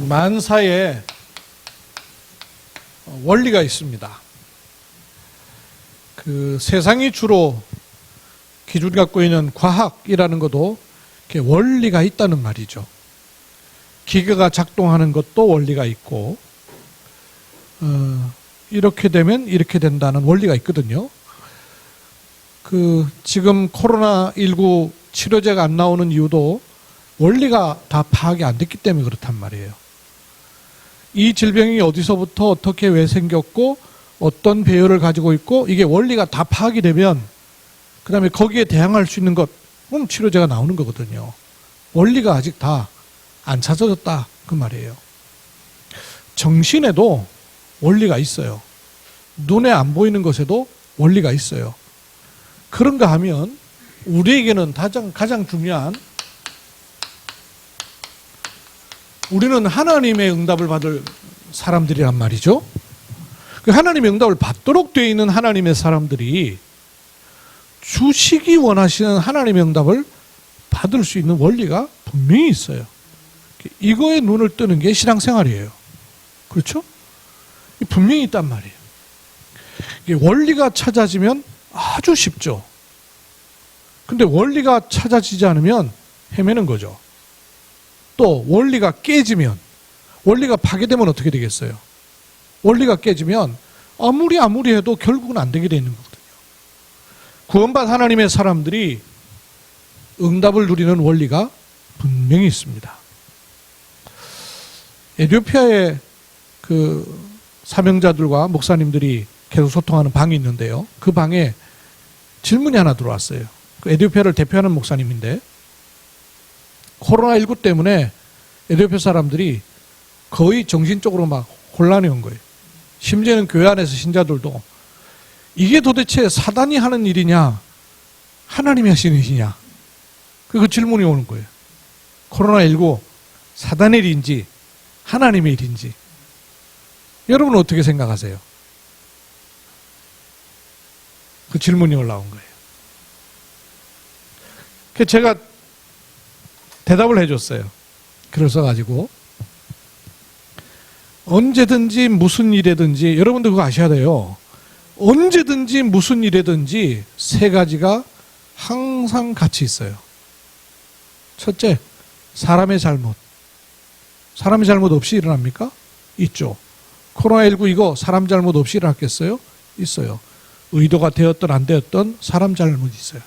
만사에 원리가 있습니다. 세상이 주로 기준이 갖고 있는 과학이라는 것도 원리가 있다는 말이죠. 기계가 작동하는 것도 원리가 있고, 이렇게 되면 이렇게 된다는 원리가 있거든요. 지금 코로나19 치료제가 안 나오는 이유도 원리가 다 파악이 안 됐기 때문에 그렇단 말이에요. 이 질병이 어디서부터 어떻게 왜 생겼고 어떤 배열을 가지고 있고 이게 원리가 다 파악이 되면 그 다음에 거기에 대항할 수 있는 것, 그럼 치료제가 나오는 거거든요. 원리가 아직 다 안 찾아졌다 그 말이에요. 정신에도 원리가 있어요. 눈에 안 보이는 것에도 원리가 있어요. 그런가 하면 우리에게는 가장 중요한, 우리는 하나님의 응답을 받을 사람들이란 말이죠. 그 하나님의 응답을 받도록 되어 있는 하나님의 사람들이 주시기 원하시는 하나님의 응답을 받을 수 있는 원리가 분명히 있어요. 이거에 눈을 뜨는 게 신앙생활이에요. 그렇죠? 분명히 있단 말이에요. 이게 원리가 찾아지면 아주 쉽죠. 근데 원리가 찾아지지 않으면 헤매는 거죠. 또 원리가 깨지면, 원리가 파괴되면 어떻게 되겠어요? 원리가 깨지면 아무리 해도 결국은 안 되게 되는 거거든요. 구원받은 하나님의 사람들이 응답을 누리는 원리가 분명히 있습니다. 에티오피아의 사명자들과 목사님들이 계속 소통하는 방이 있는데요. 그 방에 질문이 하나 들어왔어요. 에티오피아를 대표하는 목사님인데, 코로나19 때문에 에티오피아 사람들이 거의 정신적으로 막 혼란이 온 거예요. 심지어는 교회 안에서 신자들도 이게 도대체 사단이 하는 일이냐, 하나님이 하시는 일이냐, 그 질문이 오는 거예요. 코로나19 사단의 일인지 하나님의 일인지 여러분은 어떻게 생각하세요? 그 질문이 올라온 거예요. 그래서 제가 대답을 해줬어요. 글을 써가지고 언제든지 무슨 일에든지, 여러분들 그거 아셔야 돼요. 언제든지 무슨 일에든지 세 가지가 항상 같이 있어요. 첫째, 사람의 잘못. 사람의 잘못 없이 일어납니까? 있죠. 코로나19 이거 사람 잘못 없이 일어났겠어요? 있어요. 의도가 되었든 안 되었든 사람 잘못이 있어요.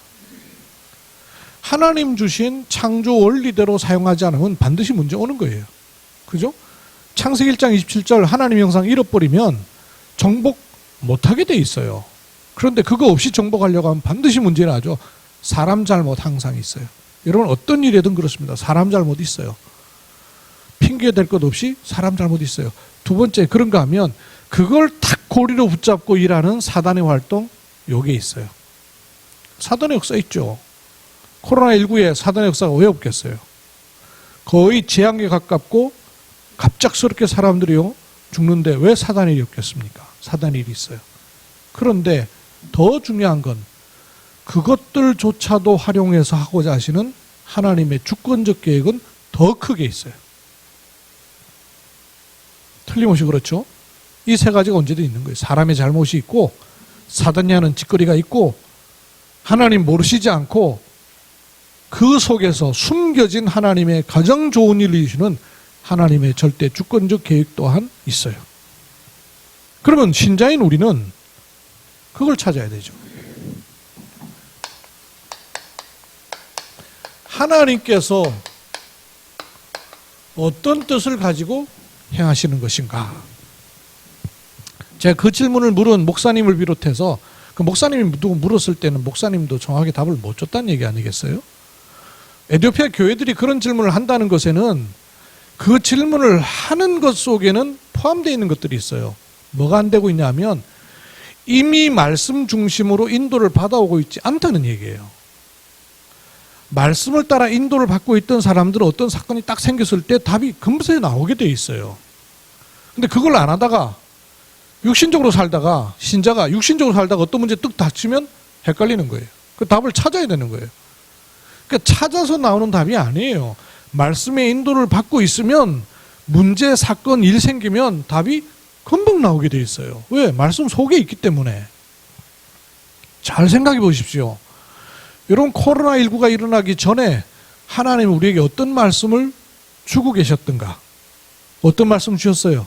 하나님 주신 창조 원리대로 사용하지 않으면 반드시 문제 오는 거예요. 그죠? 창세기 1장 27절 하나님 형상 잃어버리면 정복 못하게 돼 있어요. 그런데 그거 없이 정복하려고 하면 반드시 문제 나죠. 사람 잘못 항상 있어요. 여러분 어떤 일이든 그렇습니다. 사람 잘못 있어요. 핑계 댈 것 없이 사람 잘못 있어요. 두 번째, 그런가 하면 그걸 탁 고리로 붙잡고 일하는 사단의 활동, 요게 있어요. 사단의 역사 있죠. 코로나19에 사단의 역사가 왜 없겠어요? 거의 재앙에 가깝고 갑작스럽게 사람들이요 죽는데 왜 사단의 일이 없겠습니까? 사단의 일이 있어요. 그런데 더 중요한 건 그것들조차도 활용해서 하고자 하시는 하나님의 주권적 계획은 더 크게 있어요. 틀림없이 그렇죠. 이 세 가지가 언제든 있는 거예요. 사람의 잘못이 있고 사단이 하는 짓거리가 있고 하나님 모르시지 않고 그 속에서 숨겨진 하나님의 가장 좋은 일을 이루시는 하나님의 절대 주권적 계획 또한 있어요. 그러면 신자인 우리는 그걸 찾아야 되죠. 하나님께서 어떤 뜻을 가지고 행하시는 것인가? 제가 그 질문을 물은 목사님을 비롯해서 그 목사님이 누구 물었을 때는 목사님도 정확하게 답을 못 줬다는 얘기 아니겠어요? 에티오피아 교회들이 그런 질문을 한다는 것에는 그 질문을 하는 것 속에는 포함되어 있는 것들이 있어요. 뭐가 안 되고 있냐면 이미 말씀 중심으로 인도를 받아오고 있지 않다는 얘기예요. 말씀을 따라 인도를 받고 있던 사람들은 어떤 사건이 딱 생겼을 때 답이 금세 나오게 돼 있어요. 근데 그걸 안 하다가 육신적으로 살다가, 신자가 육신적으로 살다가 어떤 문제 뚝 닥치면 헷갈리는 거예요. 그 답을 찾아야 되는 거예요. 그러니까 찾아서 나오는 답이 아니에요. 말씀의 인도를 받고 있으면 문제, 사건, 일 생기면 답이 금방 나오게 돼 있어요. 왜? 말씀 속에 있기 때문에. 잘 생각해 보십시오. 여러분, 코로나19가 일어나기 전에 하나님 우리에게 어떤 말씀을 주고 계셨던가? 어떤 말씀 주셨어요?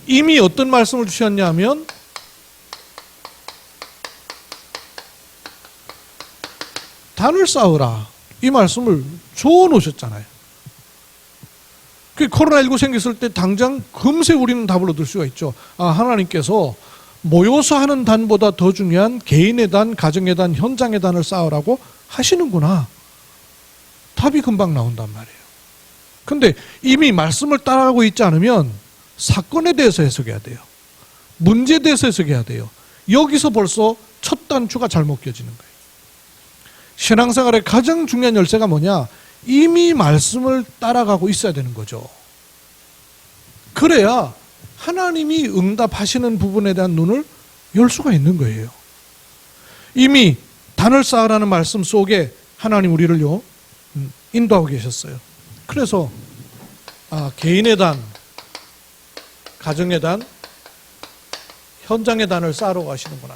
이미 어떤 말씀을 주셨냐면 단을 쌓으라, 이 말씀을 줘 놓으셨잖아요. 코로나19 생겼을 때 당장 금세 우리는 답을 얻을 수가 있죠. 아, 하나님께서 모여서 하는 단보다 더 중요한 개인의 단, 가정의 단, 현장의 단을 쌓으라고 하시는구나. 답이 금방 나온단 말이에요. 근데 이미 말씀을 따라가고 있지 않으면 사건에 대해서 해석해야 돼요. 문제에 대해서 해석해야 돼요. 여기서 벌써 첫 단추가 잘못 껴지는 거예요. 신앙생활의 가장 중요한 열쇠가 뭐냐? 이미 말씀을 따라가고 있어야 되는 거죠. 그래야 하나님이 응답하시는 부분에 대한 눈을 열 수가 있는 거예요. 이미 단을 쌓으라는 말씀 속에 하나님 우리를요 인도하고 계셨어요. 그래서 개인의 단, 가정의 단, 현장의 단을 쌓으러 가시는구나.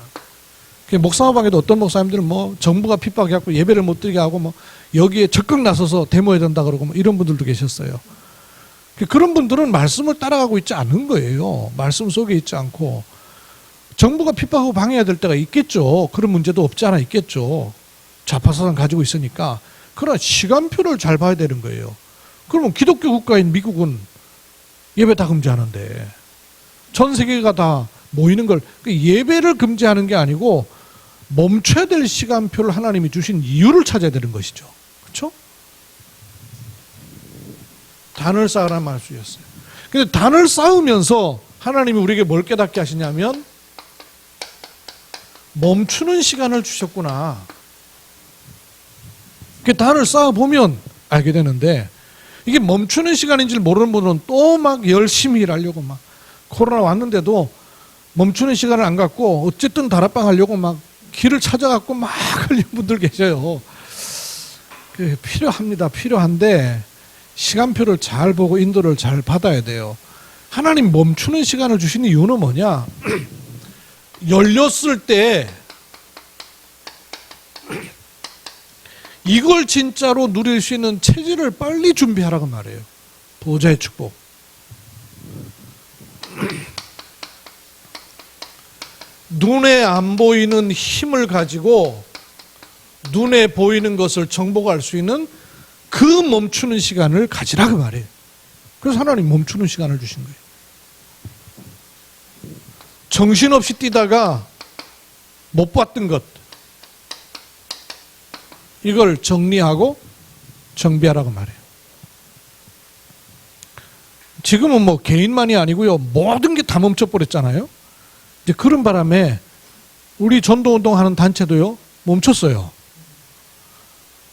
목사방에도 어떤 목사님들은 정부가 핍박해갖고 예배를 못 드리게 하고 여기에 적극 나서서 데모해야 된다 그러고 이런 분들도 계셨어요. 그런 분들은 말씀을 따라가고 있지 않은 거예요. 말씀 속에 있지 않고. 정부가 핍박하고 방해해야 될 때가 있겠죠. 그런 문제도 없지 않아 있겠죠. 좌파사상 가지고 있으니까. 그러나 시간표를 잘 봐야 되는 거예요. 그러면 기독교 국가인 미국은 예배 다 금지하는데 전 세계가 다 모이는 걸, 예배를 금지하는 게 아니고 멈춰야 될 시간표를 하나님이 주신 이유를 찾아야 되는 것이죠. 그렇죠? 단을 쌓으라는 말씀이었어요. 근데 단을 쌓으면서 하나님이 우리에게 뭘 깨닫게 하시냐면 멈추는 시간을 주셨구나. 단을 쌓아보면 알게 되는데 이게 멈추는 시간인지 모르는 분은 또 막 열심히 일하려고 막 코로나 왔는데도 멈추는 시간을 안 갖고 어쨌든 다락방 하려고 막 길을 찾아갖고 막 하려는 분들 계셔요. 필요합니다. 필요한데 시간표를 잘 보고 인도를 잘 받아야 돼요. 하나님 멈추는 시간을 주신 이유는 뭐냐? 열렸을 때 이걸 진짜로 누릴 수 있는 체질을 빨리 준비하라고 말해요. 보좌의 축복. 눈에 안 보이는 힘을 가지고 눈에 보이는 것을 정복할 수 있는 그 멈추는 시간을 가지라고 말해요. 그래서 하나님 멈추는 시간을 주신 거예요. 정신없이 뛰다가 못 봤던 것, 이걸 정리하고 정비하라고 말해요. 지금은 개인만이 아니고요, 모든 게 다 멈춰버렸잖아요. 이제 그런 바람에 우리 전도운동하는 단체도요 멈췄어요.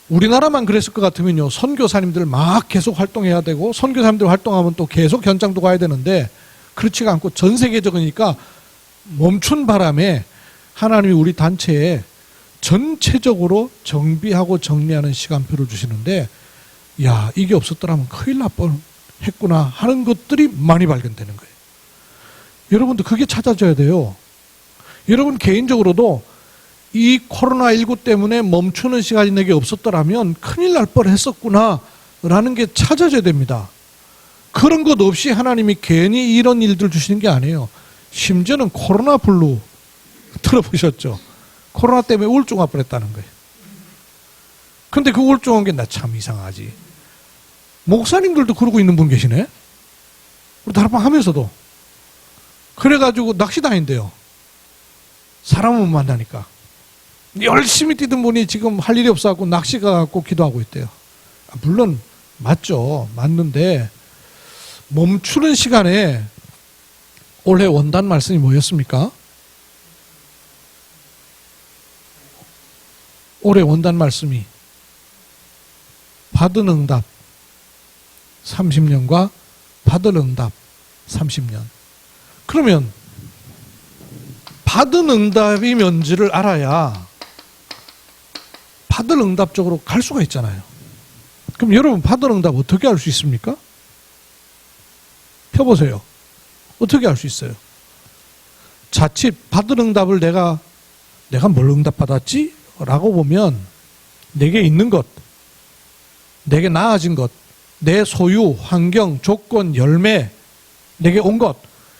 우리나라만 그랬을 것 같으면요 선교사님들 막 계속 활동해야 되고 선교사님들 활동하면 또 계속 현장도 가야 되는데 그렇지가 않고 전 세계적이니까 멈춘 바람에 하나님이 우리 단체에 전체적으로 정비하고 정리하는 시간표를 주시는데, 야, 이게 없었더라면 큰일 날 뻔했구나 하는 것들이 많이 발견되는 거예요. 여러분도 그게 찾아져야 돼요. 여러분 개인적으로도 이 코로나19 때문에 멈추는 시간이 내게 없었더라면 큰일 날 뻔했었구나 라는 게 찾아져야 됩니다. 그런 것 없이 하나님이 괜히 이런 일들 주시는 게 아니에요. 심지어는 코로나 블루 들어보셨죠? 코로나 때문에 우울증 와 버렸다는 거예요. 근데 그 우울증 온 게 나 참 이상하지. 목사님들도 그러고 있는 분 계시네? 우리 다락방 하면서도. 그래가지고 낚시 다닌대요. 사람을 못 만나니까. 열심히 뛰던 분이 지금 할 일이 없어갖고 낚시 가갖고 기도하고 있대요. 물론 맞죠. 맞는데 멈추는 시간에 올해 원단 말씀이 뭐였습니까? 올해 원단 말씀이 받은 응답 30년과 받을 응답 30년. 그러면 받은 응답이 뭔지를 알아야 받을 응답 쪽으로 갈 수가 있잖아요. 그럼 여러분 받은 응답 어떻게 알 수 있습니까? 펴보세요. 어떻게 알 수 있어요? 자칫 받은 응답을 내가 뭘 응답받았지? 라고 보면 내게 있는 것, 내게 나아진 것, 내 소유, 환경, 조건, 열매, 내게 온 것,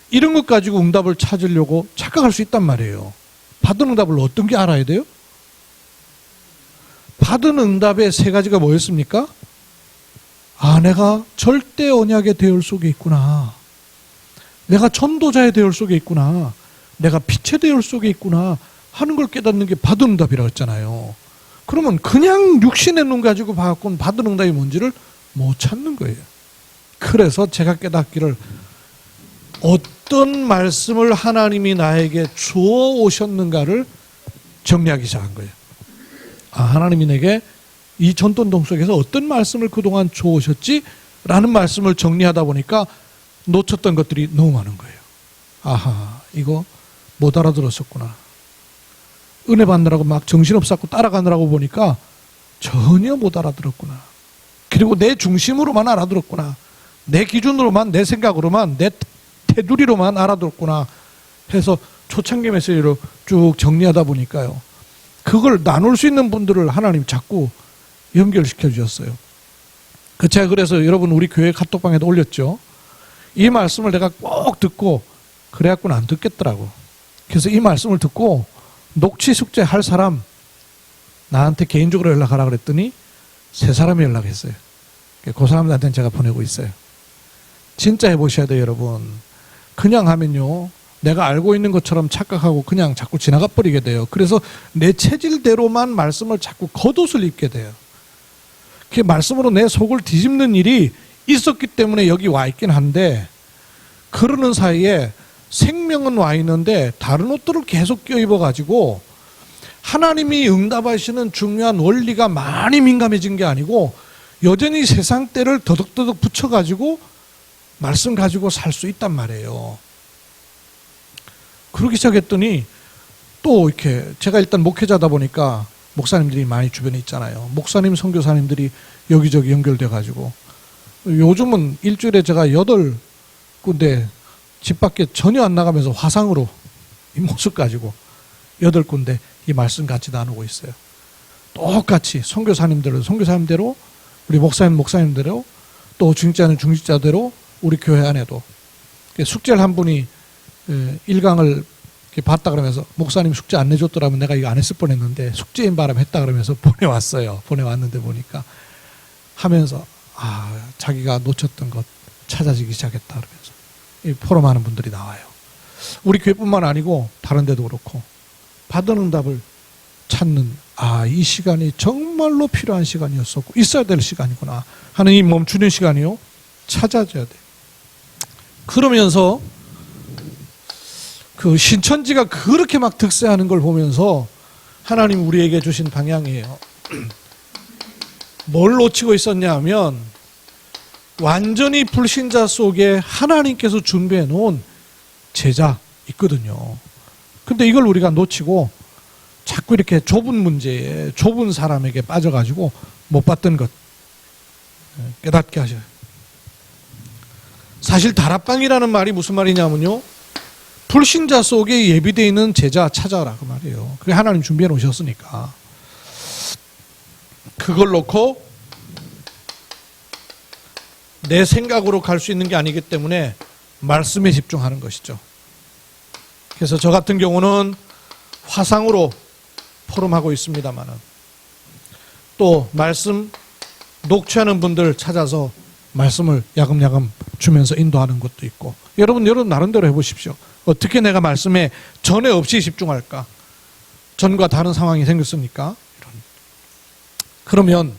이런 것 가지고 응답을 찾으려고 착각할 수 있단 말이에요. 받은 응답을 어떤 게 알아야 돼요? 받은 응답의 세 가지가 뭐였습니까? 아, 내가 절대 언약의 대열 속에 있구나. 내가 전도자의 대열 속에 있구나. 내가 빛의 대열 속에 있구나 하는 걸 깨닫는 게 받은 응답이라고 했잖아요. 그러면 그냥 육신의 눈 가지고 봐갖고는 받은 응답이 뭔지를 못 찾는 거예요. 그래서 제가 깨닫기를 어떤 말씀을 하나님이 나에게 주어 오셨는가를 정리하기 시작한 거예요. 아, 하나님이 내게 이 전도운동 속에서 어떤 말씀을 그동안 주어 오셨지? 라는 말씀을 정리하다 보니까 놓쳤던 것들이 너무 많은 거예요. 아하, 이거 못 알아들었었구나. 은혜 받느라고 막 정신없었고 따라가느라고 보니까 전혀 못 알아들었구나. 그리고 내 중심으로만 알아들었구나. 내 기준으로만, 내 생각으로만, 내 테두리로만 알아들었구나 해서 초창기 메시지로 쭉 정리하다 보니까요. 그걸 나눌 수 있는 분들을 하나님 자꾸 연결시켜 주셨어요. 제가 그래서 여러분 우리 교회 카톡방에도 올렸죠. 이 말씀을 내가 꼭 듣고 그래갖고는 안 듣겠더라고. 그래서 이 말씀을 듣고 녹취 숙제 할 사람 나한테 개인적으로 연락하라 그랬더니 3사람이 연락했어요. 그 사람들한테는 제가 보내고 있어요. 진짜 해보셔야 돼요, 여러분. 그냥 하면요, 내가 알고 있는 것처럼 착각하고 그냥 자꾸 지나가 버리게 돼요. 그래서 내 체질대로만 말씀을 자꾸 겉옷을 입게 돼요. 그 말씀으로 내 속을 뒤집는 일이 있었기 때문에 여기 와 있긴 한데, 그러는 사이에 생명은 와 있는데 다른 옷들을 계속 껴입어가지고 하나님이 응답하시는 중요한 원리가 많이 민감해진 게 아니고 여전히 세상 때를 더덕더덕 붙여가지고 말씀 가지고 살 수 있단 말이에요. 그러기 시작했더니 또 이렇게 제가 일단 목회자다 보니까 목사님들이 많이 주변에 있잖아요. 목사님, 선교사님들이 여기저기 연결돼가지고 요즘은 일주일에 제가 8군데 집 밖에 전혀 안 나가면서 화상으로 이 모습 가지고 8군데 이 말씀 같이 나누고 있어요. 똑같이 선교사님대로 우리 목사님대로 또 중직자는 중직자대로 우리 교회 안에도 숙제를 한 분이 1강을 봤다 그러면서 목사님 숙제 안 내줬더라면 내가 이거 안 했을 뻔했는데 숙제인 바람에 했다 그러면서 보내왔어요. 보내왔는데 보니까 하면서 자기가 놓쳤던 것 찾아지기 시작했다 그러면서 이 포럼하는 분들이 나와요. 우리 교회뿐만 아니고 다른 데도 그렇고 받은 응답을 찾는 이 시간이 정말로 필요한 시간이었었고 있어야 될 시간이구나 하는 이 멈추는 시간이요 찾아져야 돼. 그러면서 그 신천지가 그렇게 막 득세하는 걸 보면서 하나님 우리에게 주신 방향이에요. 뭘 놓치고 있었냐 하면 완전히 불신자 속에 하나님께서 준비해 놓은 제자 있거든요. 근데 이걸 우리가 놓치고 자꾸 이렇게 좁은 문제에 좁은 사람에게 빠져가지고 못 봤던 것 깨닫게 하셔요. 사실 다락방이라는 말이 무슨 말이냐면요, 불신자 속에 예비되어 있는 제자 찾아라 그 말이에요. 그게 하나님 준비해 놓으셨으니까 그걸 놓고 내 생각으로 갈 수 있는 게 아니기 때문에 말씀에 집중하는 것이죠. 그래서 저 같은 경우는 화상으로 포럼하고 있습니다만은 또 말씀 녹취하는 분들 찾아서 말씀을 야금야금 주면서 인도하는 것도 있고 여러분 나름대로 해보십시오. 어떻게 내가 말씀에 전에 없이 집중할까? 전과 다른 상황이 생겼으니까. 그러면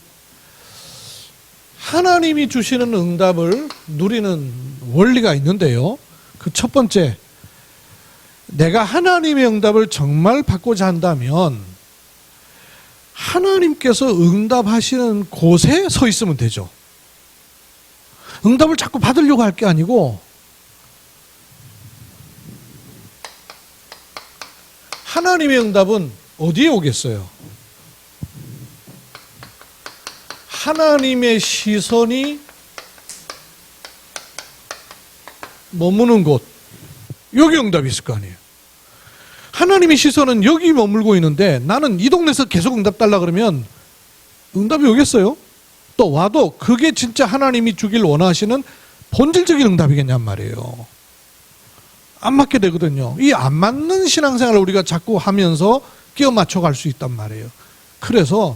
하나님이 주시는 응답을 누리는 원리가 있는데요. 그 첫 번째, 내가 하나님의 응답을 정말 받고자 한다면 하나님께서 응답하시는 곳에 서 있으면 되죠. 응답을 자꾸 받으려고 할 게 아니고 하나님의 응답은 어디에 오겠어요? 하나님의 시선이 머무는 곳, 여기 응답이 있을 거 아니에요. 하나님의 시선은 여기 머물고 있는데 나는 이 동네에서 계속 응답 달라 그러면 응답이 오겠어요? 또 와도 그게 진짜 하나님이 주길 원하시는 본질적인 응답이겠냔 말이에요. 안 맞게 되거든요. 이 안 맞는 신앙생활을 우리가 자꾸 하면서 끼워 맞춰 갈 수 있단 말이에요. 그래서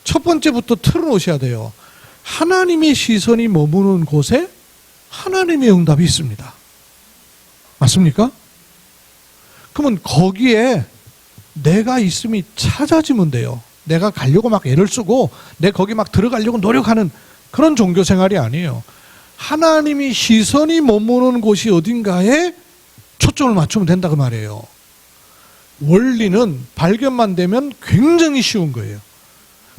첫 번째부터 틀어놓으셔야 돼요. 하나님의 시선이 머무는 곳에 하나님의 응답이 있습니다. 맞습니까? 그러면 거기에 내가 있음이 찾아지면 돼요. 내가 가려고 막 애를 쓰고 내 거기 막 들어가려고 노력하는 그런 종교 생활이 아니에요. 하나님이 시선이 머무는 곳이 어딘가에 초점을 맞추면 된다 그 말이에요. 원리는 발견만 되면 굉장히 쉬운 거예요.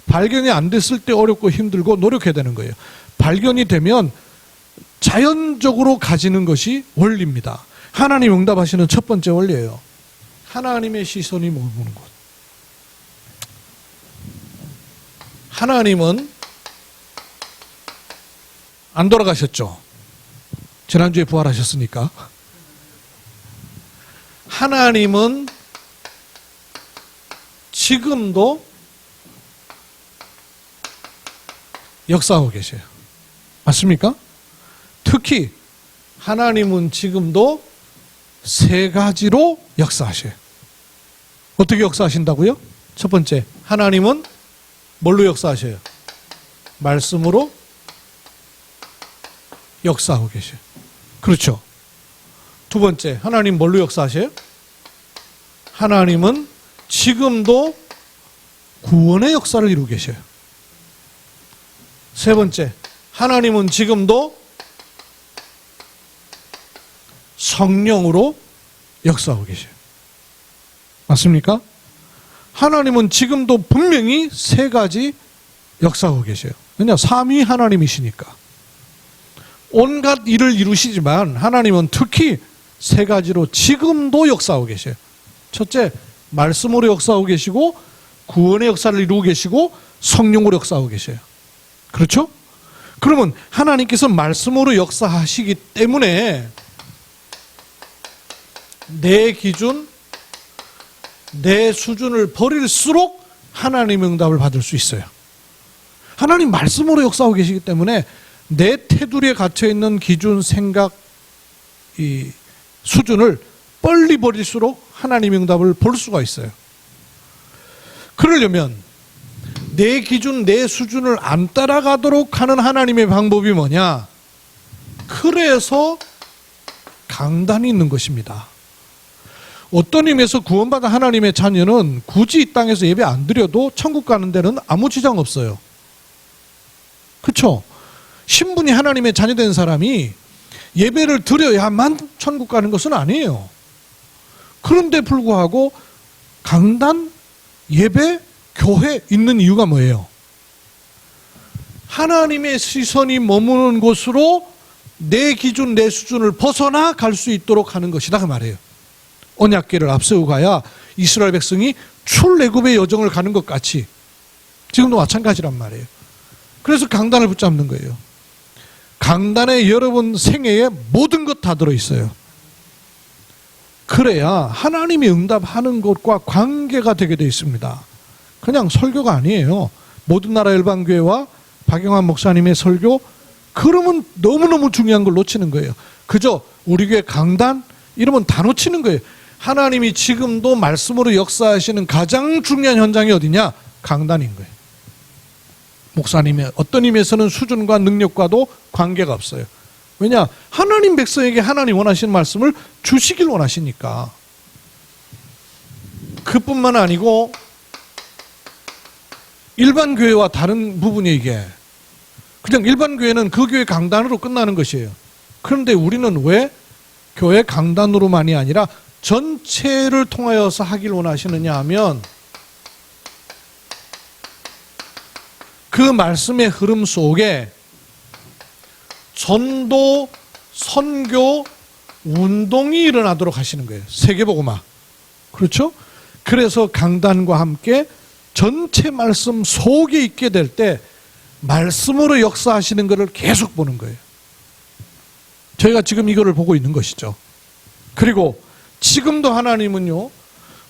발견이 안 됐을 때 어렵고 힘들고 노력해야 되는 거예요. 발견이 되면 자연적으로 가지는 것이 원리입니다. 하나님 응답하시는 첫 번째 원리예요. 하나님의 시선이 머무는 곳. 하나님은 안 돌아가셨죠? 지난주에 부활하셨으니까. 하나님은 지금도 역사하고 계세요. 맞습니까? 특히 하나님은 지금도 세 가지로 역사하셔요. 어떻게 역사하신다고요? 첫 번째, 하나님은 뭘로 역사하셔요? 말씀으로 역사하고 계셔요. 그렇죠? 두 번째, 하나님 뭘로 역사하셔요? 하나님은 지금도 구원의 역사를 이루고 계셔요. 세 번째, 하나님은 지금도 성령으로 역사하고 계셔요. 맞습니까? 하나님은 지금도 분명히 세 가지 역사하고 계셔요. 왜냐? 삼위 하나님이시니까. 온갖 일을 이루시지만 하나님은 특히 세 가지로 지금도 역사하고 계셔요. 첫째, 말씀으로 역사하고 계시고 구원의 역사를 이루고 계시고 성령으로 역사하고 계셔요. 그렇죠? 그러면 하나님께서 말씀으로 역사하시기 때문에 내 기준, 내 수준을 버릴수록 하나님의 응답을 받을 수 있어요. 하나님 말씀으로 역사하고 계시기 때문에 내 테두리에 갇혀있는 기준, 생각, 이 수준을 빨리 버릴수록 하나님의 응답을 볼 수가 있어요. 그러려면 내 기준, 내 수준을 안 따라가도록 하는 하나님의 방법이 뭐냐? 그래서 강단이 있는 것입니다. 어떤 의미에서 구원받은 하나님의 자녀는 굳이 이 땅에서 예배 안 드려도 천국 가는 데는 아무 지장 없어요. 그렇죠? 신분이 하나님의 자녀된 사람이 예배를 드려야만 천국 가는 것은 아니에요. 그런데 불구하고 강단, 예배, 교회 있는 이유가 뭐예요? 하나님의 시선이 머무는 곳으로 내 기준, 내 수준을 벗어나 갈 수 있도록 하는 것이다 그 말이에요. 언약궤를 앞세우고 가야 이스라엘 백성이 출애굽의 여정을 가는 것 같이 지금도 마찬가지란 말이에요. 그래서 강단을 붙잡는 거예요. 강단에 여러분 생애에 모든 것 다 들어있어요. 그래야 하나님이 응답하는 것과 관계가 되게 되어 있습니다. 그냥 설교가 아니에요. 모든 나라 열방교회와 박영환 목사님의 설교, 그러면 너무너무 중요한 걸 놓치는 거예요. 그저 우리 교회 강단 이러면 다 놓치는 거예요. 하나님이 지금도 말씀으로 역사하시는 가장 중요한 현장이 어디냐? 강단인 거예요. 목사님의 어떤 의미에서는 수준과 능력과도 관계가 없어요. 왜냐? 하나님 백성에게 하나님 원하시는 말씀을 주시길 원하시니까. 그뿐만 아니고 일반 교회와 다른 부분이 이게 그냥 일반 교회는 그 교회 강단으로 끝나는 것이에요. 그런데 우리는 왜 교회 강단으로만이 아니라 전체를 통하여서 하길 원하시느냐 하면 그 말씀의 흐름 속에 전도, 선교, 운동이 일어나도록 하시는 거예요. 세계복음화. 그렇죠? 그래서 강단과 함께 전체 말씀 속에 있게 될 때 말씀으로 역사하시는 것을 계속 보는 거예요. 저희가 지금 이거를 보고 있는 것이죠. 그리고 지금도 하나님은요,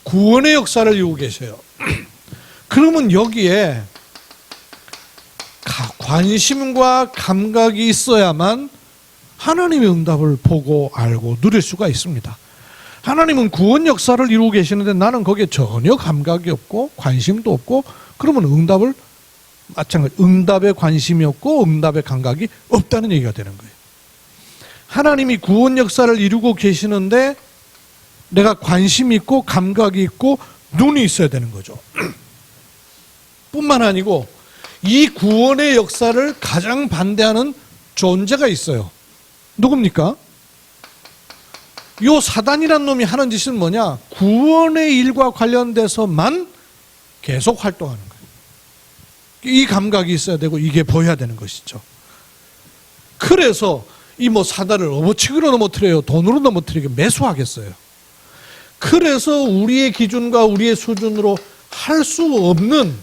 구원의 역사를 이루고 계셔요. 그러면 여기에 관심과 감각이 있어야만 하나님의 응답을 보고 알고 누릴 수가 있습니다. 하나님은 구원 역사를 이루고 계시는데 나는 거기에 전혀 감각이 없고 관심도 없고, 그러면 응답을 마찬가지, 응답에 관심이 없고 응답에 감각이 없다는 얘기가 되는 거예요. 하나님이 구원 역사를 이루고 계시는데 내가 관심이 있고 감각이 있고 눈이 있어야 되는 거죠. 뿐만 아니고 이 구원의 역사를 가장 반대하는 존재가 있어요. 누굽니까? 요 사단이란 놈이 하는 짓은 뭐냐? 구원의 일과 관련돼서만 계속 활동하는 거예요. 이 감각이 있어야 되고 이게 보여야 되는 것이죠. 그래서 이 사단을 업어치기로 넘어뜨려요, 돈으로 넘어뜨리게 매수하겠어요. 그래서 우리의 기준과 우리의 수준으로 할 수 없는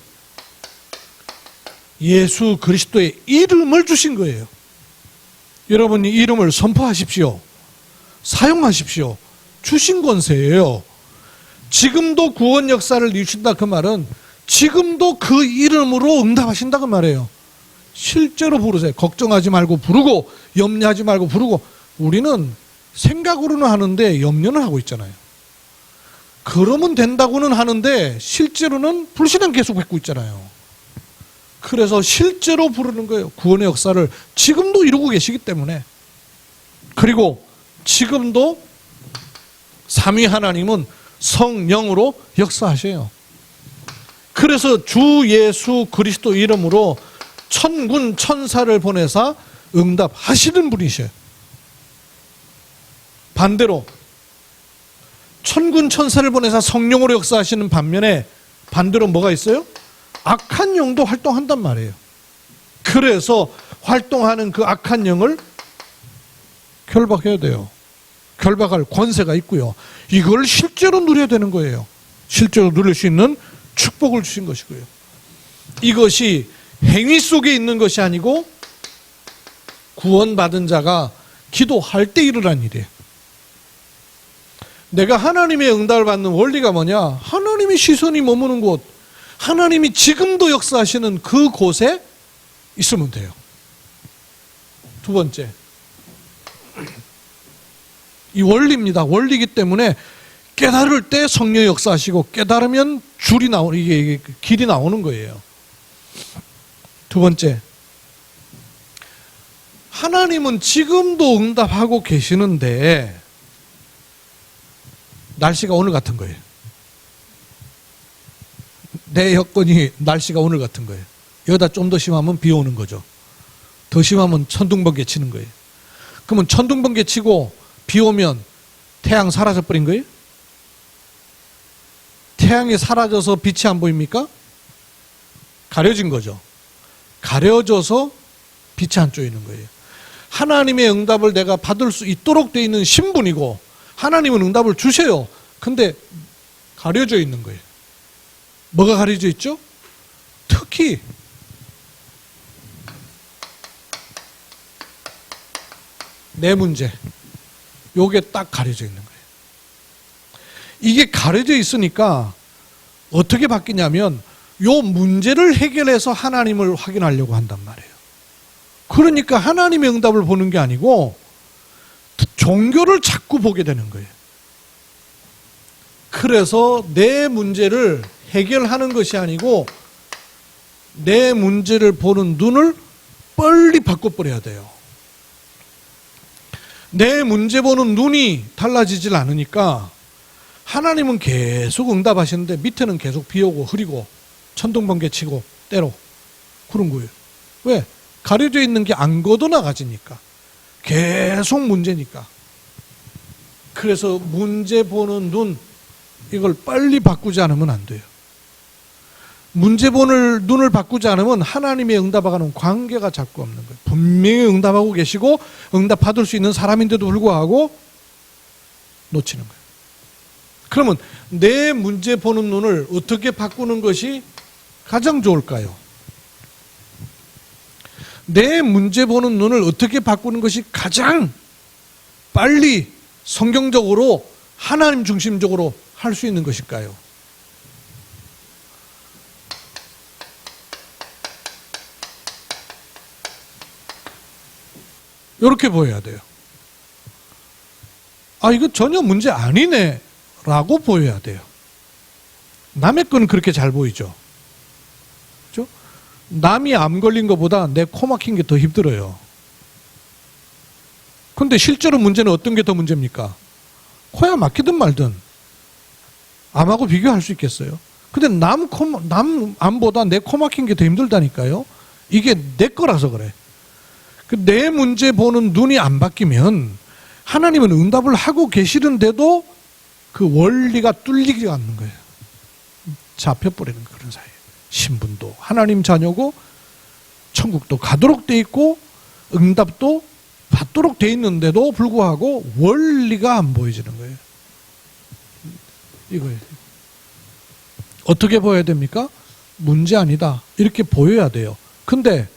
예수 그리스도의 이름을 주신 거예요. 여러분이 이름을 선포하십시오. 사용하십시오. 주신 권세예요. 지금도 구원 역사를 이루신다, 그 말은 지금도 그 이름으로 응답하신다, 그 말이에요. 실제로 부르세요. 걱정하지 말고 부르고 염려하지 말고 부르고. 우리는 생각으로는 하는데 염려는 하고 있잖아요. 그러면 된다고는 하는데 실제로는 불신앙 계속 뱉고 있잖아요. 그래서 실제로 부르는 거예요. 구원의 역사를 지금도 이루고 계시기 때문에. 그리고 지금도 삼위 하나님은 성령으로 역사하셔요. 그래서 주 예수 그리스도 이름으로 천군 천사를 보내사 응답하시는 분이셔요. 반대로 천군 천사를 보내사 성령으로 역사하시는 반면에 반대로 뭐가 있어요? 악한 영도 활동한단 말이에요. 그래서 활동하는 그 악한 영을 결박해야 돼요. 결박할 권세가 있고요. 이걸 실제로 누려야 되는 거예요. 실제로 누릴 수 있는 축복을 주신 것이고요. 이것이 행위 속에 있는 것이 아니고 구원받은 자가 기도할 때 일어난 일이에요. 내가 하나님의 응답을 받는 원리가 뭐냐? 하나님의 시선이 머무는 곳, 하나님이 지금도 역사하시는 그 곳에 있으면 돼요. 두 번째, 이 원리입니다. 원리이기 때문에 깨달을 때 성령이 역사하시고 깨달으면 이게 길이 나오는 거예요. 두 번째, 하나님은 지금도 응답하고 계시는데 날씨가 오늘 같은 거예요. 내 여건이 날씨가 오늘 같은 거예요. 여기다 좀 더 심하면 비 오는 거죠. 더 심하면 천둥번개 치는 거예요. 그러면 천둥번개 치고 비 오면 태양 사라져 버린 거예요? 태양이 사라져서 빛이 안 보입니까? 가려진 거죠. 가려져서 빛이 안 쪼이는 거예요. 하나님의 응답을 내가 받을 수 있도록 되어 있는 신분이고 하나님은 응답을 주셔요. 근데 가려져 있는 거예요. 뭐가 가려져 있죠? 특히 내 문제, 요게 딱 가려져 있는 거예요. 이게 가려져 있으니까 어떻게 바뀌냐면 요 문제를 해결해서 하나님을 확인하려고 한단 말이에요. 그러니까 하나님의 응답을 보는 게 아니고 종교를 자꾸 보게 되는 거예요. 그래서 내 문제를 해결하는 것이 아니고 내 문제를 보는 눈을 빨리 바꿔버려야 돼요. 내 문제 보는 눈이 달라지질 않으니까 하나님은 계속 응답하시는데 밑에는 계속 비 오고 흐리고 천둥번개 치고 때로 그런 거예요. 왜? 가려져 있는 게 안 걷어나가지니까. 계속 문제니까. 그래서 문제 보는 눈, 이걸 빨리 바꾸지 않으면 안 돼요. 문제 보는 눈을 바꾸지 않으면 하나님의 응답하고는 관계가 자꾸 없는 거예요. 분명히 응답하고 계시고 응답 받을 수 있는 사람인데도 불구하고 놓치는 거예요. 그러면 내 문제 보는 눈을 어떻게 바꾸는 것이 가장 좋을까요? 내 문제 보는 눈을 어떻게 바꾸는 것이 가장 빨리 성경적으로 하나님 중심적으로 할 수 있는 것일까요? 이렇게 보여야 돼요. 아, 이거 전혀 문제 아니네 라고 보여야 돼요. 남의 건 그렇게 잘 보이죠. 그렇죠? 남이 암 걸린 것보다 내 코 막힌 게 더 힘들어요. 근데 실제로 문제는 어떤 게 더 문제입니까? 코야 막히든 말든 암하고 비교할 수 있겠어요? 근데 남 암보다 내 코 막힌 게 더 힘들다니까요. 이게 내 거라서 그래. 내 문제 보는 눈이 안 바뀌면 하나님은 응답을 하고 계시는데도 그 원리가 뚫리지가 않는 거예요. 잡혀버리는 그런 사이에 신분도 하나님 자녀고 천국도 가도록 돼 있고 응답도 받도록 돼 있는데도 불구하고 원리가 안 보여지는 거예요. 이거예요. 어떻게 보여야 됩니까? 문제 아니다 이렇게 보여야 돼요. 근데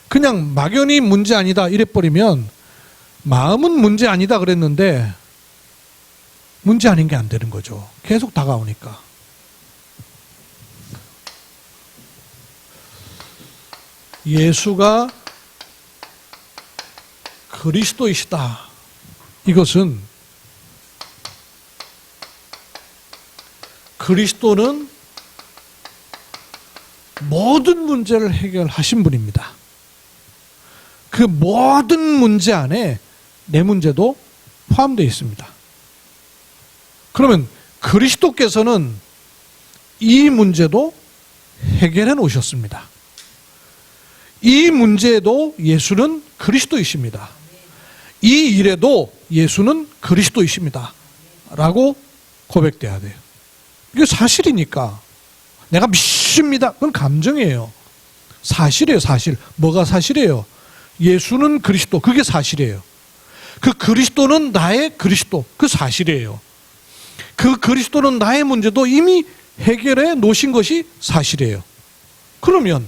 그냥 막연히 문제 아니다 이래버리면 마음은 문제 아니다 그랬는데 문제 아닌 게 안 되는 거죠. 계속 다가오니까. 예수가 그리스도이시다. 이것은 그리스도는 모든 문제를 해결하신 분입니다. 그 모든 문제 안에 내 문제도 포함되어 있습니다. 그러면 그리스도께서는 이 문제도 해결해 놓으셨습니다. 이 문제에도 예수는 그리스도이십니다. 이 일에도 예수는 그리스도이십니다. 라고 고백돼야 돼요. 이게 사실이니까. 내가 믿습니다. 그건 감정이에요. 사실이에요, 사실. 뭐가 사실이에요? 예수는 그리스도. 그게 사실이에요. 그 그리스도는 나의 그리스도. 그 사실이에요. 그 그리스도는 나의 문제도 이미 해결해 놓으신 것이 사실이에요. 그러면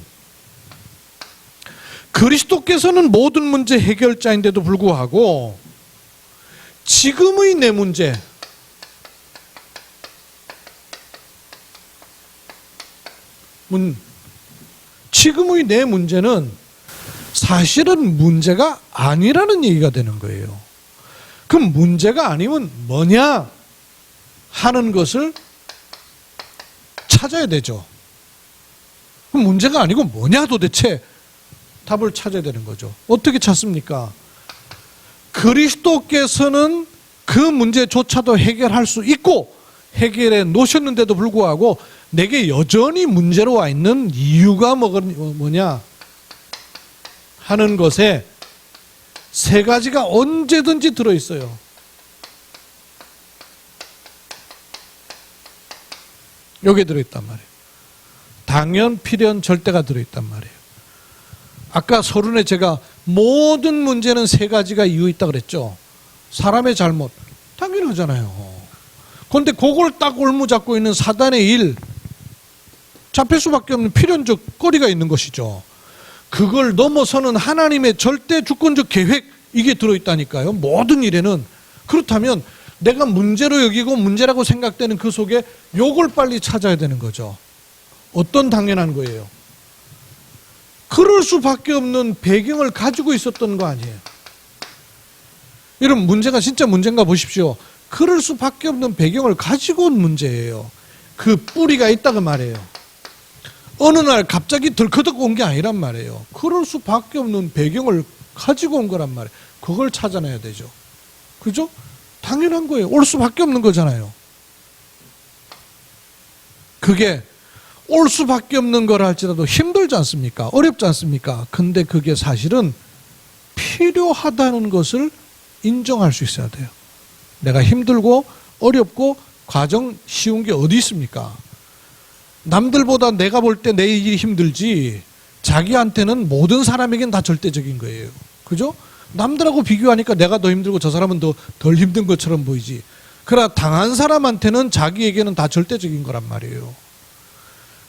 그리스도께서는 모든 문제 해결자인데도 불구하고 지금의 내 문제, 지금의 내 문제는 사실은 문제가 아니라는 얘기가 되는 거예요. 그럼 문제가 아니면 뭐냐 하는 것을 찾아야 되죠. 그럼 문제가 아니고 뭐냐 도대체 답을 찾아야 되는 거죠. 어떻게 찾습니까? 그리스도께서는 그 문제조차도 해결할 수 있고 해결해 놓으셨는데도 불구하고 내게 여전히 문제로 와 있는 이유가 뭐냐 하는 것에 세 가지가 언제든지 들어있어요. 여기에 들어있단 말이에요. 당연, 필연, 절대가 들어있단 말이에요. 아까 서론에 제가 모든 문제는 세 가지가 이유 있다 그랬죠. 사람의 잘못 당연하잖아요. 그런데 그걸 딱 올무잡고 있는 사단의 일 잡힐 수밖에 없는 필연적 거리가 있는 것이죠. 그걸 넘어서는 하나님의 절대 주권적 계획 이게 들어있다니까요. 모든 일에는. 그렇다면 내가 문제로 여기고 문제라고 생각되는 그 속에 요걸 빨리 찾아야 되는 거죠. 어떤 당연한 거예요? 그럴 수밖에 없는 배경을 가지고 있었던 거 아니에요. 이런 문제가 진짜 문제인가 보십시오. 그럴 수밖에 없는 배경을 가지고 온 문제예요. 그 뿌리가 있다고 말해요. 어느 날 갑자기 덜커덕 온 게 아니란 말이에요. 그럴 수밖에 없는 배경을 가지고 온 거란 말이에요. 그걸 찾아내야 되죠. 그죠? 당연한 거예요. 올 수밖에 없는 거잖아요. 그게 올 수밖에 없는 거라 할지라도 힘들지 않습니까? 어렵지 않습니까? 근데 그게 사실은 필요하다는 것을 인정할 수 있어야 돼요. 내가 힘들고 어렵고 과정 쉬운 게 어디 있습니까? 남들보다 내가 볼 때 내 일이 힘들지 자기한테는 모든 사람에겐 다 절대적인 거예요. 그죠? 남들하고 비교하니까 내가 더 힘들고 저 사람은 덜 힘든 것처럼 보이지. 그러나 당한 사람한테는 자기에게는 다 절대적인 거란 말이에요.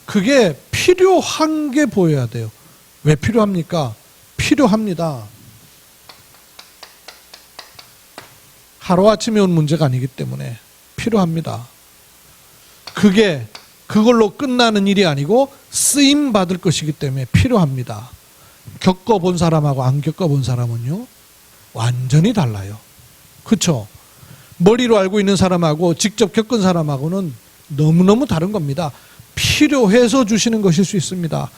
그게 필요한 게 보여야 돼요. 왜 필요합니까? 필요합니다. 하루아침에 온 문제가 아니기 때문에 필요합니다. 그걸로 끝나는 일이 아니고 쓰임 받을 것이기 때문에 필요합니다. 겪어본 사람하고 안 겪어본 사람은요, 완전히 달라요. 그렇죠? 머리로 알고 있는 사람하고 직접 겪은 사람하고는 너무너무 다른 겁니다. 필요해서 주시는 것일 수 있습니다.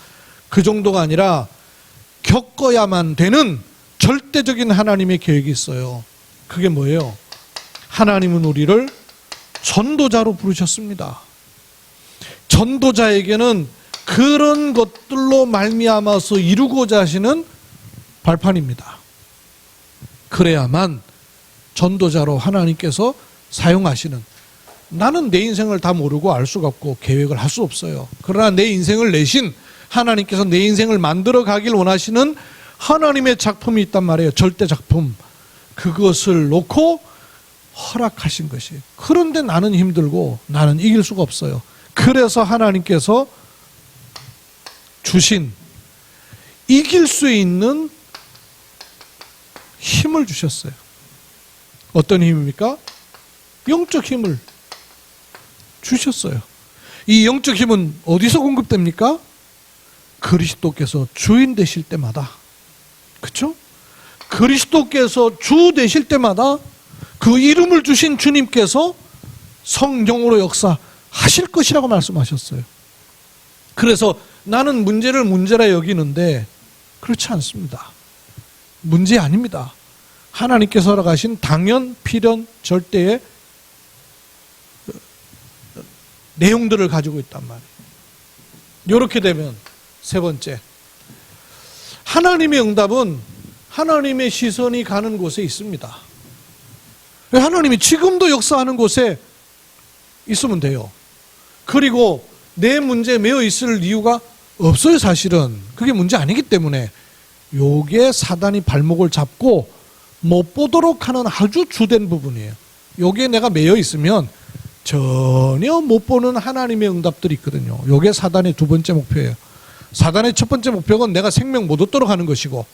그 정도가 아니라 겪어야만 되는 절대적인 하나님의 계획이 있어요. 그게 뭐예요? 하나님은 우리를 전도자로 부르셨습니다. 전도자에게는 그런 것들로 말미암아서 이루고자 하시는 발판입니다. 그래야만 전도자로 하나님께서 사용하시는, 나는 내 인생을 다 모르고 알 수가 없고 계획을 할 수 없어요. 그러나 내 인생을 내신 하나님께서 내 인생을 만들어 가길 원하시는 하나님의 작품이 있단 말이에요. 절대 작품. 그것을 놓고 허락하신 것이. 그런데 나는 힘들고 나는 이길 수가 없어요. 그래서 하나님께서 주신 이길 수 있는 힘을 주셨어요. 어떤 힘입니까? 영적 힘을 주셨어요. 이 영적 힘은 어디서 공급됩니까? 그리스도께서 주인 되실 때마다. 그렇죠? 그리스도께서 주 되실 때마다 그 이름을 주신 주님께서 성령으로 역사하실 것이라고 말씀하셨어요. 그래서 나는 문제를 문제라 여기는데 그렇지 않습니다. 문제 아닙니다. 하나님께서 허락하신 당연, 필연, 절대의 내용들을 가지고 있단 말이에요. 이렇게 되면 세 번째, 하나님의 응답은 하나님의 시선이 가는 곳에 있습니다. 하나님이 지금도 역사하는 곳에 있으면 돼요. 그리고 내 문제에 매여 있을 이유가 없어요. 사실은 그게 문제 아니기 때문에 요게 사단이 발목을 잡고 못 보도록 하는 아주 주된 부분이에요. 요게 내가 매여 있으면 전혀 못 보는 하나님의 응답들이 있거든요. 요게 사단의 두 번째 목표예요. 사단의 첫 번째 목표는 내가 생명 못 얻도록 하는 것이고,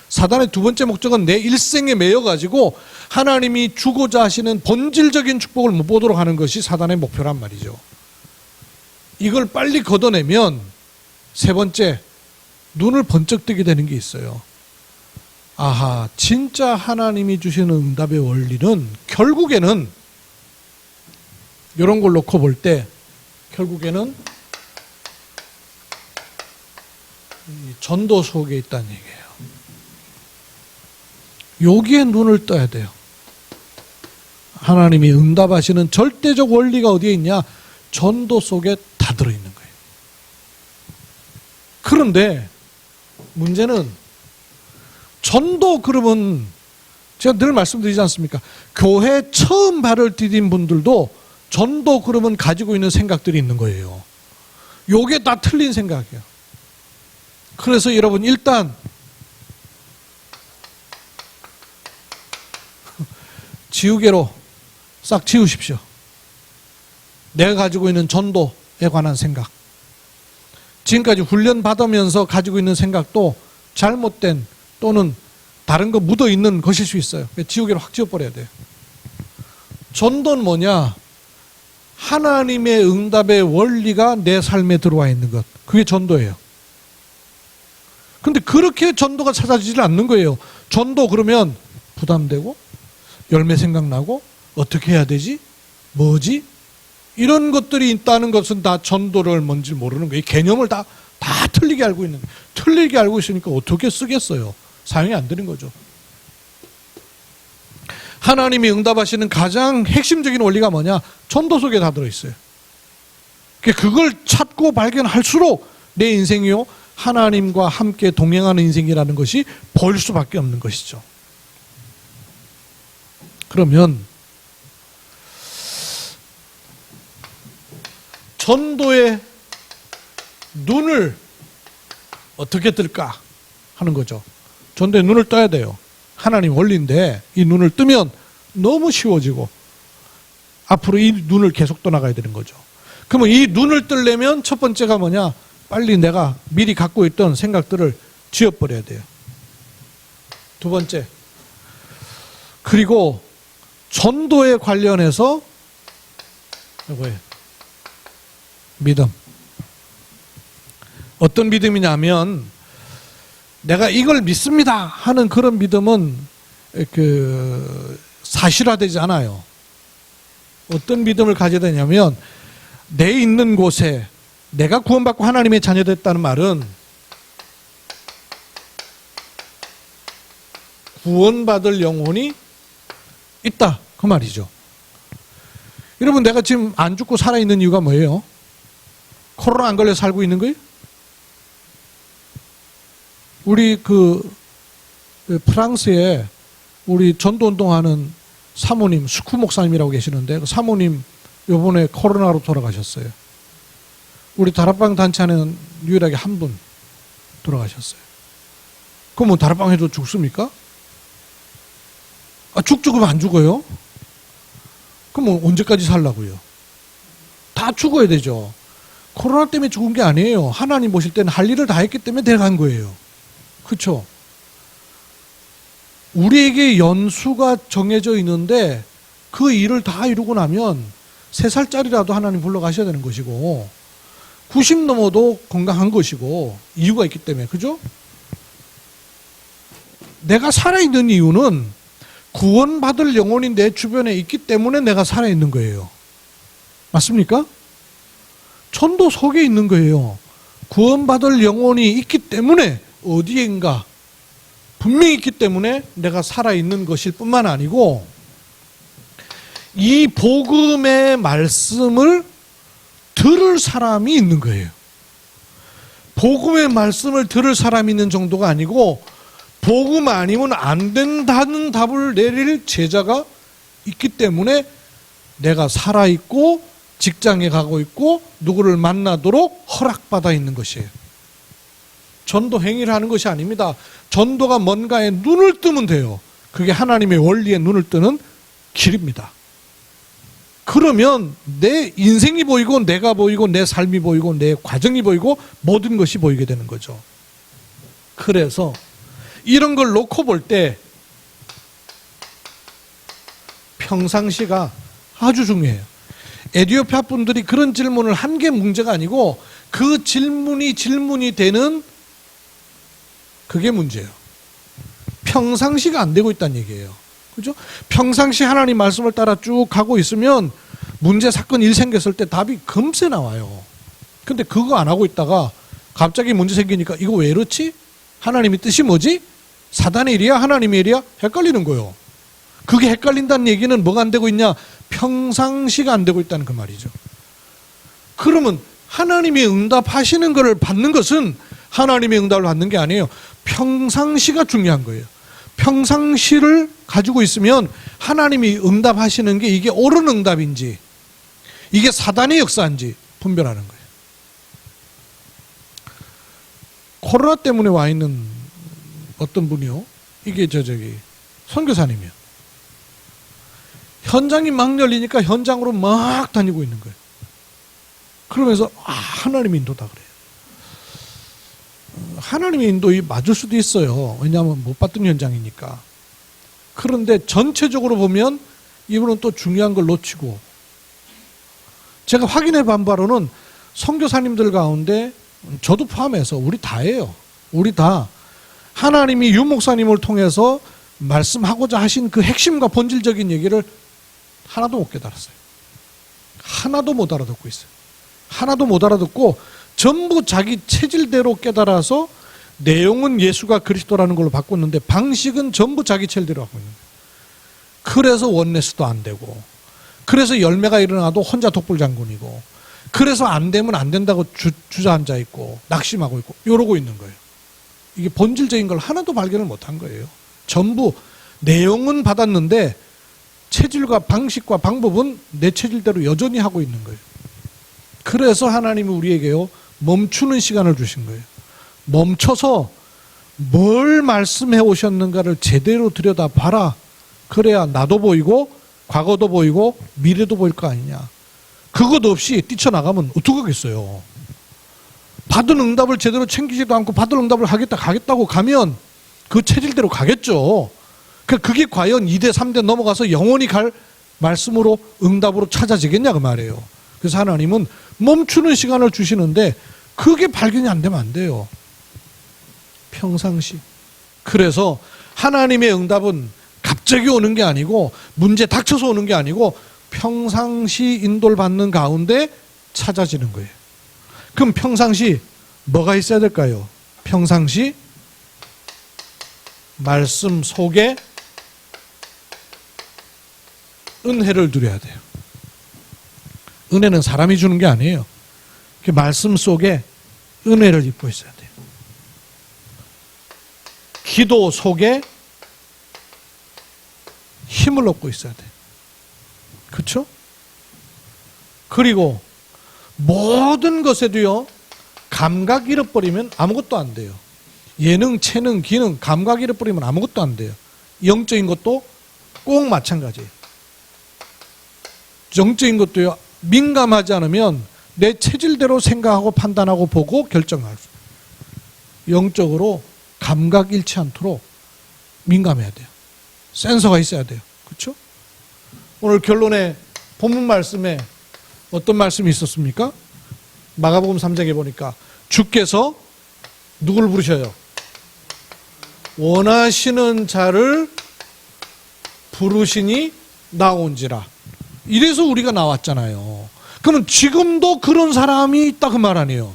사단의 두 번째 목적은 내 일생에 매여가지고 하나님이 주고자 하시는 본질적인 축복을 못 보도록 하는 것이 사단의 목표란 말이죠. 이걸 빨리 걷어내면 세 번째, 눈을 번쩍 뜨게 되는 게 있어요. 아하, 진짜 하나님이 주시는 응답의 원리는 결국에는 이런 걸 놓고 볼 때 결국에는 전도 속에 있다는 얘기예요. 여기에 눈을 떠야 돼요. 하나님이 응답하시는 절대적 원리가 어디에 있냐? 전도 속에 다 들어있는 거예요. 그런데 문제는 전도, 그러면 제가 늘 말씀드리지 않습니까? 교회 처음 발을 디딘 분들도 전도 그러면 가지고 있는 생각들이 있는 거예요. 요게 다 틀린 생각이에요. 그래서 여러분 일단 지우개로 싹 지우십시오. 내가 가지고 있는 전도에 관한 생각, 지금까지 훈련 받으면서 가지고 있는 생각도 잘못된 또는 다른 거 묻어 있는 것일 수 있어요. 지우개로 확 지워버려야 돼요. 전도는 뭐냐? 하나님의 응답의 원리가 내 삶에 들어와 있는 것, 그게 전도예요. 근데 그렇게 전도가 찾아지질 않는 거예요. 전도 그러면 부담되고 열매 생각나고 어떻게 해야 되지? 뭐지? 이런 것들이 있다는 것은 다 전도를 뭔지 모르는 거예요. 개념을 다 틀리게 알고 있는 거예요. 틀리게 알고 있으니까 어떻게 쓰겠어요? 사용이 안 되는 거죠. 하나님이 응답하시는 가장 핵심적인 원리가 뭐냐? 전도 속에 다 들어있어요. 그걸 찾고 발견할수록 내 인생이요, 하나님과 함께 동행하는 인생이라는 것이 보일 수밖에 없는 것이죠. 그러면 전도의 눈을 어떻게 뜰까 하는 거죠. 전도의 눈을 떠야 돼요. 하나님 원리인데 이 눈을 뜨면 너무 쉬워지고 앞으로 이 눈을 계속 떠나가야 되는 거죠. 그러면 이 눈을 뜨려면 첫 번째가 뭐냐? 빨리 내가 미리 갖고 있던 생각들을 지워버려야 돼요. 두 번째. 그리고 전도에 관련해서 이거예요. 믿음. 어떤 믿음이냐면 내가 이걸 믿습니다 하는 그런 믿음은 사실화되지 않아요. 어떤 믿음을 가져야 되냐면 내 있는 곳에 내가 구원받고 하나님의 자녀됐다는 말은 구원받을 영혼이 있다 그 말이죠. 여러분 내가 지금 안 죽고 살아있는 이유가 뭐예요? 코로나 안 걸려 살고 있는 거예요? 우리 프랑스에 우리 전도운동하는 사모님 수쿠 목사님이라고 계시는데 그 사모님 요번에 코로나로 돌아가셨어요. 우리 다락방 단체는 유일하게 한 분 돌아가셨어요. 그럼 다락방 해도 죽습니까? 죽으면 안 죽어요? 그럼 언제까지 살라고요? 다 죽어야 되죠. 코로나 때문에 죽은 게 아니에요. 하나님 보실 때는 할 일을 다 했기 때문에 데려간 거예요. 그렇죠? 우리에게 연수가 정해져 있는데 그 일을 다 이루고 나면 3살짜리라도 하나님 불러가셔야 되는 것이고 90 넘어도 건강한 것이고 이유가 있기 때문에 그죠? 내가 살아있는 이유는 구원받을 영혼이 내 주변에 있기 때문에 내가 살아있는 거예요. 맞습니까? 전도 속에 있는 거예요. 구원받을 영혼이 있기 때문에 어디엔가 분명히 있기 때문에 내가 살아있는 것일 뿐만 아니고 이 복음의 말씀을 들을 사람이 있는 거예요. 복음의 말씀을 들을 사람이 있는 정도가 아니고 복음 아니면 안 된다는 답을 내릴 제자가 있기 때문에 내가 살아있고 직장에 가고 있고 누구를 만나도록 허락받아 있는 것이에요. 전도 행위를 하는 것이 아닙니다. 전도가 뭔가에 눈을 뜨면 돼요. 그게 하나님의 원리에 눈을 뜨는 길입니다. 그러면 내 인생이 보이고 내가 보이고 내 삶이 보이고 내 과정이 보이고 모든 것이 보이게 되는 거죠. 그래서 이런 걸 놓고 볼 때 평상시가 아주 중요해요. 에티오피아 분들이 그런 질문을 한 게 문제가 아니고 그 질문이 되는 그게 문제예요. 평상시가 안 되고 있다는 얘기예요. 그죠? 평상시 하나님 말씀을 따라 쭉 가고 있으면 문제, 사건, 일 생겼을 때 답이 금세 나와요. 근데 그거 안 하고 있다가 갑자기 문제 생기니까 이거 왜 이렇지? 하나님의 뜻이 뭐지? 사단의 일이야? 하나님의 일이야? 헷갈리는 거예요. 그게 헷갈린다는 얘기는 뭐가 안 되고 있냐? 평상시가 안 되고 있다는 그 말이죠. 그러면 하나님이 응답하시는 것을 받는 것은 하나님의 응답을 받는 게 아니에요. 평상시가 중요한 거예요. 평상시를 가지고 있으면 하나님이 응답하시는 게 이게 옳은 응답인지 이게 사단의 역사인지 분별하는 거예요. 코로나 때문에 와 있는 어떤 분이요. 이게 선교사님이요. 현장이 막 열리니까 현장으로 막 다니고 있는 거예요. 그러면서 하나님의 인도다 그래요. 하나님의 인도에 맞을 수도 있어요. 왜냐하면 못 봤던 현장이니까. 그런데 전체적으로 보면 이분은 또 중요한 걸 놓치고 제가 확인해 본 바로는 선교사님들 가운데 저도 포함해서 우리 다예요. 우리 다 하나님이 유 목사님을 통해서 말씀하고자 하신 그 핵심과 본질적인 얘기를 하나도 못 깨달았어요. 하나도 못 알아듣고 있어요. 하나도 못 알아듣고 전부 자기 체질대로 깨달아서 내용은 예수가 그리스도라는 걸로 바꿨는데 방식은 전부 자기 체질대로 하고 있는 거예요. 그래서 원네스도 안 되고 그래서 열매가 일어나도 혼자 독불장군이고 그래서 안 되면 안 된다고 주저앉아 있고 낙심하고 있고 이러고 있는 거예요. 이게 본질적인 걸 하나도 발견을 못한 거예요. 전부 내용은 받았는데 체질과 방식과 방법은 내 체질대로 여전히 하고 있는 거예요. 그래서 하나님이 우리에게요 멈추는 시간을 주신 거예요. 멈춰서 뭘 말씀해 오셨는가를 제대로 들여다봐라. 그래야 나도 보이고 과거도 보이고 미래도 보일 거 아니냐. 그것 없이 뛰쳐나가면 어떡하겠어요. 받은 응답을 제대로 챙기지도 않고 받은 응답을 가겠다고 가면 그 체질대로 가겠죠. 그게 과연 2대 3대 넘어가서 영원히 갈 말씀으로 응답으로 찾아지겠냐 그 말이에요. 그래서 하나님은 멈추는 시간을 주시는데 그게 발견이 안 되면 안 돼요. 평상시. 그래서 하나님의 응답은 갑자기 오는 게 아니고 문제 닥쳐서 오는 게 아니고 평상시 인도를 받는 가운데 찾아지는 거예요. 그럼 평상시 뭐가 있어야 될까요? 평상시 말씀 속에 은혜를 누려야 돼요. 은혜는 사람이 주는 게 아니에요. 그 말씀 속에 은혜를 입고 있어야 돼요. 기도 속에 힘을 얻고 있어야 돼요. 그렇죠? 그리고 모든 것에도요, 감각 잃어버리면 아무것도 안 돼요. 예능, 체능, 기능, 감각 잃어버리면 아무것도 안 돼요. 영적인 것도 꼭 마찬가지예요. 영적인 것도요, 민감하지 않으면 내 체질대로 생각하고 판단하고 보고 결정할 수 있어요. 영적으로 감각 잃지 않도록 민감해야 돼요. 센서가 있어야 돼요. 그렇죠? 오늘 결론에 본문 말씀에 어떤 말씀이 있었습니까? 마가복음 3장에 보니까 주께서 누구를 부르셔요? 원하시는 자를 부르시니 나온지라. 이래서 우리가 나왔잖아요. 그러면 지금도 그런 사람이 있다 그 말 아니에요.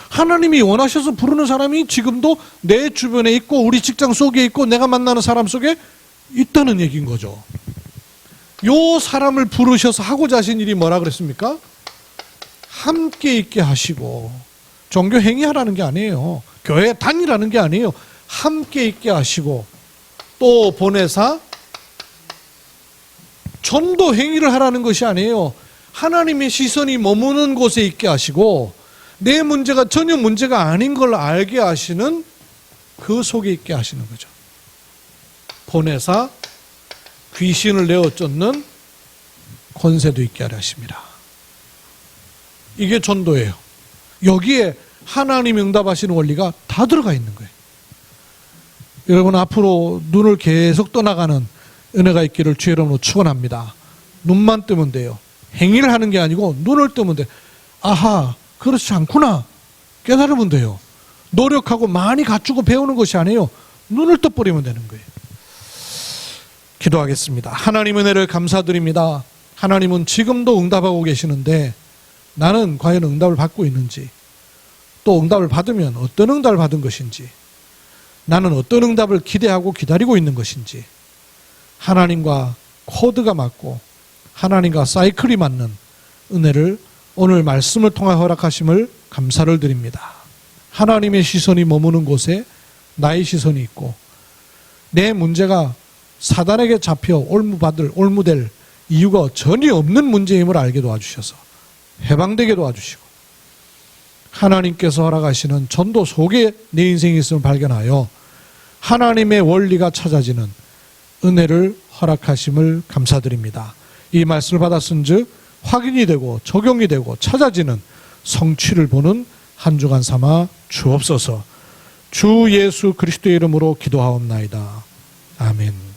하나님이 원하셔서 부르는 사람이 지금도 내 주변에 있고 우리 직장 속에 있고 내가 만나는 사람 속에 있다는 얘기인 거죠. 요 사람을 부르셔서 하고자 하신 일이 뭐라 그랬습니까? 함께 있게 하시고, 종교 행위하라는 게 아니에요. 교회 다니라는 게 아니에요. 함께 있게 하시고, 또 보내사 전도 행위를 하라는 것이 아니에요. 하나님의 시선이 머무는 곳에 있게 하시고 내 문제가 전혀 문제가 아닌 걸 알게 하시는 그 속에 있게 하시는 거죠. 보내사 귀신을 내어 쫓는 권세도 있게 하려 하십니다. 이게 전도예요. 여기에 하나님이 응답하시는 원리가 다 들어가 있는 거예요. 여러분, 앞으로 눈을 계속 떠나가는 은혜가 있기를 주의 이름으로 축원합니다. 눈만 뜨면 돼요. 행위를 하는 게 아니고 눈을 뜨면 돼요. 아하, 그렇지 않구나 깨달으면 돼요. 노력하고 많이 갖추고 배우는 것이 아니에요. 눈을 떠버리면 되는 거예요. 기도하겠습니다. 하나님 은혜를 감사드립니다. 하나님은 지금도 응답하고 계시는데 나는 과연 응답을 받고 있는지, 또 응답을 받으면 어떤 응답을 받은 것인지, 나는 어떤 응답을 기대하고 기다리고 있는 것인지, 하나님과 코드가 맞고 하나님과 사이클이 맞는 은혜를 오늘 말씀을 통해 허락하심을 감사를 드립니다. 하나님의 시선이 머무는 곳에 나의 시선이 있고 내 문제가 사단에게 잡혀 올무될 이유가 전혀 없는 문제임을 알게 도와주셔서 해방되게 도와주시고, 하나님께서 허락하시는 전도 속에 내 인생이 있음을 발견하여 하나님의 원리가 찾아지는 은혜를 허락하심을 감사드립니다. 이 말씀을 받았은즉 확인이 되고 적용이 되고 찾아지는 성취를 보는 한 주간 삼아 주옵소서. 주 예수 그리스도의 이름으로 기도하옵나이다. 아멘.